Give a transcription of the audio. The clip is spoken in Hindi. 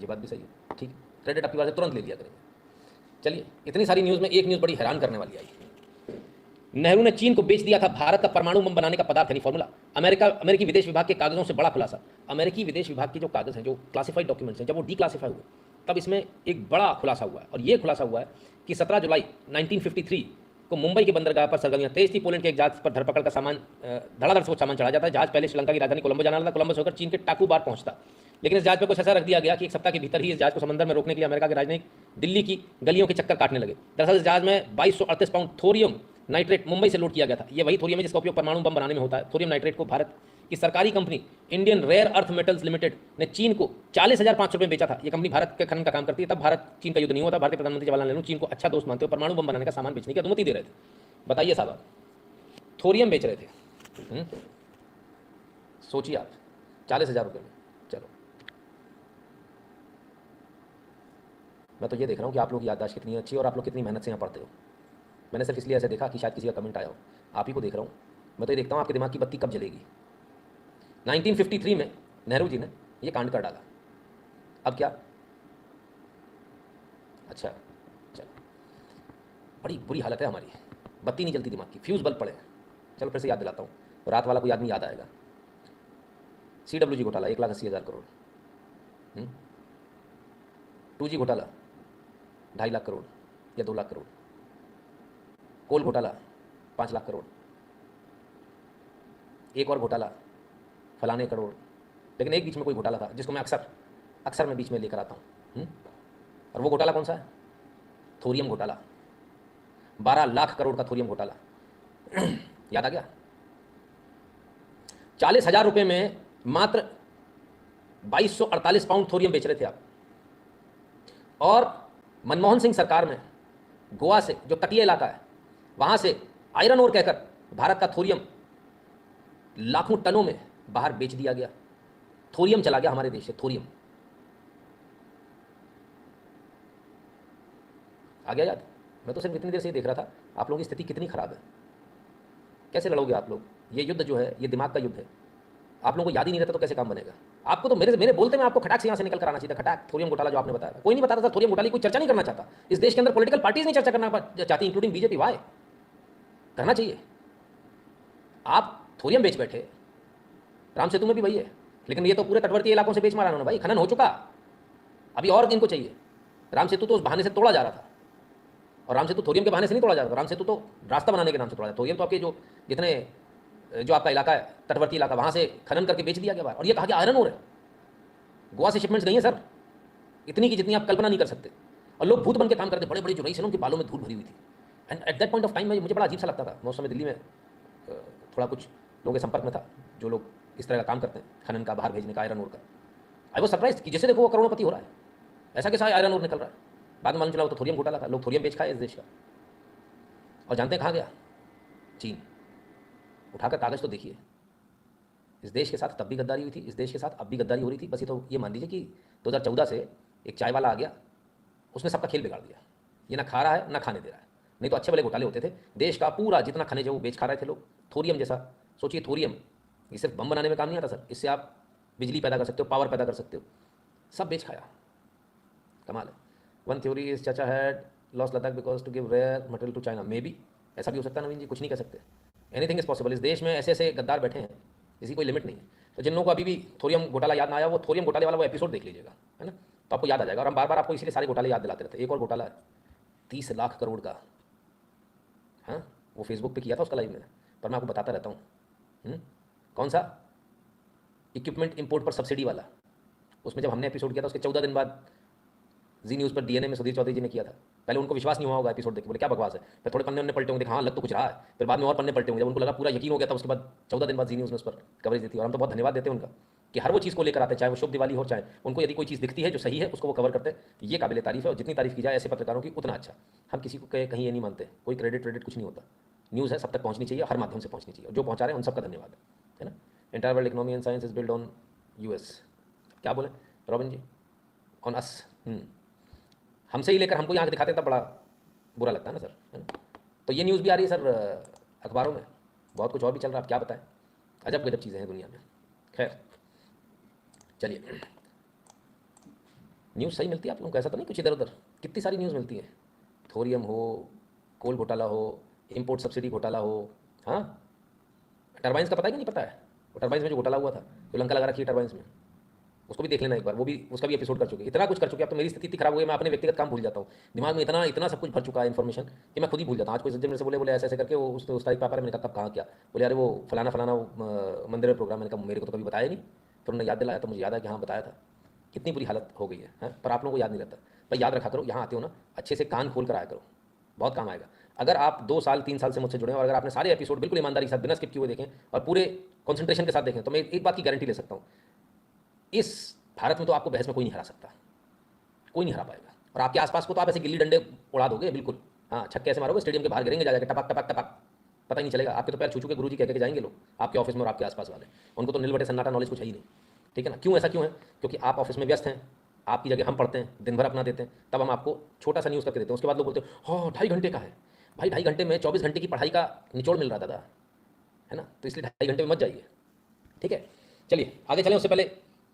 ये बात भी सही है, ठीक है, क्रेडिट आपकी बात से तुरंत ले लिया करेंगे। चलिए, इतनी सारी न्यूज़ में एक न्यूज़ बड़ी हैरान करने वाली आई। नेहरू ने चीन को बेच दिया था भारत का परमाणु बम बनाने का पदार्थ यानी फॉर्मूला। अमेरिकी विदेश विभाग के कागजों से बड़ा खुलासा। अमेरिकी विदेश विभाग के जो कागज हैं, जो क्लासिफाइड डॉक्यूमेंट्स हैं, जब वो डीक्लासिफाई हुए तब इसमें एक बड़ा खुलासा हुआ है। और ये खुलासा हुआ है कि 17 जुलाई 1953 को मुंबई के बंदरगाह पर सरगर्मियां तेज थी। पोलैंड के एक जहाज पर धरपकड़ का सामान धड़ाधड़ से वो सामान चढ़ा जाता है। जहाज पहले श्रीलंका की राजधानी कोलंबो जाना था, कोलंबो से होकर चीन के टाकू बार पहुंचता। लेकिन इस जहाज पर कुछ ऐसा रख दिया गया कि एक सप्ताह के भीतर ही इस जहाज को समंदर में रोकने के लिए अमेरिका के राजनयिक दिल्ली की गलियों के चक्कर काटने लगे। दरअसल इस जहाज में 2238 पाउंड थोरियम नाइट्रेट मुंबई से लोड किया गया था। ये वही थोरियम है जिसका उपयोग परमाणु बम बनाने में होता है। थोरियम नाइट्रेट को भारत की सरकारी company Indian rare earth metals limited ने चीन को 40,500 रुपये में बेचा था। ये कंपनी भारत के खनन का काम करती है। तब भारत चीन का युद्ध नहीं हुआ था। भारतीय प्रधानमंत्री जवाहरलाल नेहरू चीन को अच्छा दोस्त मानते हुए परमाणु बम बनाने का सामान बेचने की अनुमति दे रहे थे। बताइए साहब, थोरियम बेच रहे थे। सोचिए आप, 40,000 रुपये में। चलो, मैं तो ये देख रहा हूँ कि आप लोग की याददाश्त कितनी अच्छी है और आप लोग कितनी मेहनत से यहाँ पढ़ते हो। मैंने सिर्फ इसलिए ऐसे देखा कि शायद किसी का कमेंट आया हो, आप ही को देख रहा हूँ। मैं तो ये देखता हूँ आपके दिमाग की बत्ती कब जलेगी। 1953 में नेहरू जी ने ये कांड कर डाला। अब क्या? अच्छा, चलो, बड़ी बुरी हालत है हमारी, बत्ती नहीं जलती दिमाग की, फ्यूज़ बल्ब पड़े हैं। चलो फिर से याद दिलाता हूँ, रात वाला कोई आदमी याद आएगा। CWG घोटाला 1,80,000 करोड़। 2G घोटाला 2.5 लाख करोड़ या 2 लाख करोड़। कोल घोटाला 5 लाख करोड़। एक और घोटाला फलाने करोड़। लेकिन एक बीच में कोई घोटाला था जिसको मैं अक्सर मैं बीच में लेकर आता हूँ। और वो घोटाला कौन सा है? थोरियम घोटाला। 12 लाख करोड़ का थोरियम घोटाला। याद आ गया? 40,000 रुपये में मात्र 2248 पाउंड थोरियम बेच रहे थे आप। और मनमोहन सिंह सरकार में गोवा से, जो तटीय इलाका है, वहां से आयरन ओर कहकर भारत का थोरियम लाखों टनों में बाहर बेच दिया गया। थोरियम चला गया हमारे देश से, थोरियम आ गया याद? मैं तो सिर्फ इतनी देर से ही देख रहा था आप लोगों की स्थिति कितनी खराब है। कैसे लड़ोगे आप लोग? ये युद्ध जो है ये दिमाग का युद्ध है। आप लोगों को याद ही नहीं रहता तो कैसे काम बनेगा? आपको तो मेरे बोलते में आपको खटाक से यहाँ से निकल कर आना चाहिए था। खटाक थोरियम घोटाला जो आपने बताया, कोई नहीं बता रहा था। थोरियम घोटाले की कोई चर्चा नहीं करना चाहता। इस देश के अंदर पॉलिटिकल पार्टीज नहीं चर्चा करना चाहती, इंक्लूडिंग बीजेपी। वाई करना चाहिए? आप थोरियम बेच बैठे। राम सेतु में भी वही है, लेकिन ये तो पूरे तटवर्ती इलाकों से बेच मारा उन्होंने भाई। खनन हो चुका, अभी और इनको चाहिए। राम सेतु तो उस बहाने से तोड़ा जा रहा था, और राम सेतु थोरियम के बहाने से नहीं तोड़ा जा रहा था। राम सेतु तो रास्ता बनाने के नाम से तोड़ा जाता। थोरियम तो आपके जो आपका इलाका है, तटवर्ती इलाका, वहाँ से खनन करके बेच दिया गया बाहर। और ये कहा कि आयरन ओर है। गोवा से शिपमेंट्स नहीं है सर, इतनी की जितनी आप कल्पना नहीं कर सकते। और लोग भूत बन के काम करते। बड़े बड़े जो रईस हैं उनके बालों में धूल भरी हुई थी। And at that point of time मुझे बड़ा अजीब सा लगता था। मैं उस समय दिल्ली में थोड़ा कुछ लोगों के संपर्क में था जो लोग इस तरह का काम करते हैं, खनन का, बाहर भेजने का, आयरन ओर का। आई वो सरप्राइज कि जैसे देखो वो करोड़पति हो रहा है, ऐसा कैसा आयरन ओर निकल रहा है। बाद में मालूम चला वो तो थोरियम घोटाला था। लोग थोरियम बेच खाए इस देश का। और जानते हैं कहाँ गया? चीन। उठाकर कागज तो देखिए। इस देश के साथ तब भी गद्दारी हुई थी, इस देश के साथ अब भी गद्दारी हो रही थी। बस ये मान लीजिए कि 2014 से एक चाय वाला आ गया, उसने सबका खेल बिगाड़ दिया। ये ना खा रहा है ना खाने दे रहा है। नहीं तो अच्छे वाले घोटाले होते थे। देश का पूरा जितना खनिज है वो बेच खा रहे थे लोग। थोरियम जैसा सोचिए। थोरियम ये सिर्फ बम बनाने में काम नहीं आता सर, इससे आप बिजली पैदा कर सकते हो, पावर पैदा कर सकते हो। सब बेच खाया। कमाल है। One theory is Chacha had lost Ladakh because to give rare material to China. May be ऐसा भी हो सकता है नवीन जी, कुछ नहीं कह सकते। Anything is possible. इस देश में ऐसे ऐसे गद्दार बैठे हैं, इसकी कोई लिमिट नहीं है। तो जिन लोगों को अभी भी थोरियम घोटाला याद ना आया, वो थोरियम घोटाले वाला वो एपिसोड देख लीजिएगा, है ना, तो आपको याद आ जाएगा। और हम बार बार आपको इसीलिए सारे घोटाले याद दिलाते रहते हैं। एक और घोटाला है 30 लाख करोड़ का। हाँ, वो फेसबुक पे किया था उसका लाइव में, पर मैं आपको बताता रहता हूँ। कौन सा? इक्विपमेंट इंपोर्ट पर सब्सिडी वाला। उसमें जब हमने एपिसोड किया था उसके 14 दिन बाद जी न्यूज़ पर डीएनए में सुधीर चौधरी जी ने किया था। पहले उनको विश्वास नहीं हुआ होगा एपिसोड देख के, बोले क्या बकवास है। फिर थोड़े पन्ने उन्ने पलटे होंगे, हाँ लग तो कुछ रहा है। फिर बाद में और पन्ने पलटे होंगे, जब उनको लगा पूरा यकीन हो गया था, उसके बाद 14 दिन बाद जी न्यूज़ ने उस पर कवरेज दी थी। और हम तो बहुत धन्यवाद देते हैं उनका कि हर वो चीज़ को लेकर आते हैं, चाहे वो शुभ दिवाली हो, चाहे उनको यदि कोई चीज़ दिखती है जो सही है उसको वो कवर करते हैं। ये काबिल तारीफ है, और जितनी तारीफ की जाए ऐसे पत्रकारों की उतना अच्छा। हम किसी को कहीं ये नहीं मानते, कोई क्रेडिट कुछ नहीं होता। न्यूज़ है, सब तक पहुँचनी चाहिए, हर माध्यम से पहुँचनी चाहिए। जो पहुँचा रहे हैं उन सबका धन्यवाद है ना। Entire world economy and science is build on US। क्या बोले रॉबिन जी? On us. हमसे ही लेकर हमको यहाँ दिखाते तब बड़ा बुरा लगता है ना सर, है ना। तो ये न्यूज़ भी आ रही है सर अखबारों में, बहुत कुछ और भी चल रहा है। आप क्या बताएं, अजब गजब चीज़ें हैं दुनिया में। खैर चलिए, न्यूज़ सही मिलती है आप लोगों को, ऐसा तो नहीं कुछ इधर उधर, कितनी सारी न्यूज़ मिलती है। थोरियम हो, कोल घोटाला हो, इम्पोर्ट सब्सिडी घोटाला हो। हाँ, टर्बाइन्स का पता है कि नहीं पता है? वो टर्बाइन्स में जो घोटाला हुआ था, जो लंका लगा रखी है टर्बाइन्स में, उसको भी देख लेना एक बार, वो भी, उसका भी एपिसोड कर चुके, इतना कुछ कर चुके। अब तो मेरी स्थिति इतनी खराब हो गई, मैं अपने व्यक्तिगत काम भूल जाता हूँ। दिमाग में इतना इतना सब कुछ भर चुका है इन्फॉर्मेशन कि मैं खुद ही भूल जाता हूँ। आज कोई सज्जन मेरे से बोले ऐसे ऐसे करके, वो उस तारीख पापा, मैंने कहा कब कहाँ क्या, बोले अरे वो फलाना फलाना वो, मंदिर में प्रोग्राम। मैंने कहा मेरे को तो कभी बताया नहीं। फिर उन्होंने याद दिलाया तो मुझे याद है कि हाँ बताया था। कितनी बुरी हालत हो गई है, हैं? पर आप लोगों को याद नहीं रहता। भाई याद रखा करो, यहाँ आते हो ना, अच्छे से कान खोल कर आया करो, बहुत काम आएगा। अगर आप 2 साल 3 साल से मुझसे जुड़े हैं और अगर आपने सारे एपिसोड बिल्कुल ईमानदारी के साथ बिना स्किप किए हुए देखें और पूरे कंसंट्रेशन के साथ देखें, तो मैं एक बात की गारंटी ले सकता हूँ, इस भारत में तो आपको बहस में कोई नहीं हरा सकता, कोई नहीं हरा पाएगा। और आपके आसपास को तो आप ऐसे गिल्ली डंडे उड़ा दोगे बिल्कुल। हाँ, छक्के ऐसे मारोगे, स्टेडियम के बाहर गिरेंगे, जा जाके टपक टपक टपक, पता ही नहीं चलेगा। आपके तो पैर छू छू के गुरुजी कह के जाएंगे लोग, आपके ऑफिस में और आपके आसपास वाले, उनको तो नीलबटे सन्नाटा नॉलेज कुछ है ही नहीं। ठीक है ना? क्यों, ऐसा क्यों है? क्योंकि आप ऑफिस में व्यस्त हैं, आपकी जगह हम पढ़ते हैं, दिन भर अपना देते हैं, तब हम आपको छोटा सा न्यूज़ करके देते हैं। उसके बाद लोग बोलते हैं हाँ 2.5 घंटे का है। भाई 2.5 घंटे में 24 घंटे की पढ़ाई का निचोड़ मिल रहा था, है ना? तो इसलिए 2.5 घंटे में मत जाइए। ठीक है, चलिए आगे चलें, उससे पहले